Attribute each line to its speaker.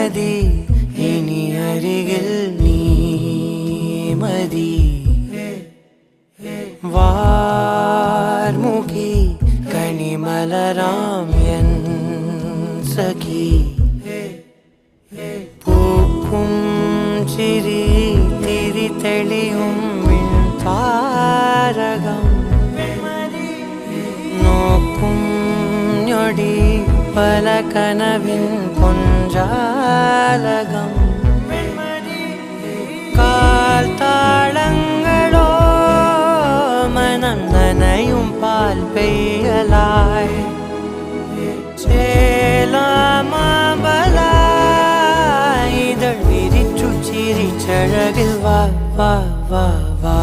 Speaker 1: മതി ഇനി അരികിൽ നീ മതി വാർമുഖി കണിമലരാം എൻ സഖി പൂക്കും ചിരി തിരി തെളിയും താരകം നോക്കും ഞൊടി പല കനവിൻ പൊഞ്ചാലകം കാൽ താളങ്ങളോ മനം നനയും പാൽ പെയ്യലായി ചേലാമബലായി ഇതൾ വിരിച്ചു ചിരിച്ചഴകിൽ വാ വാ വാ വാ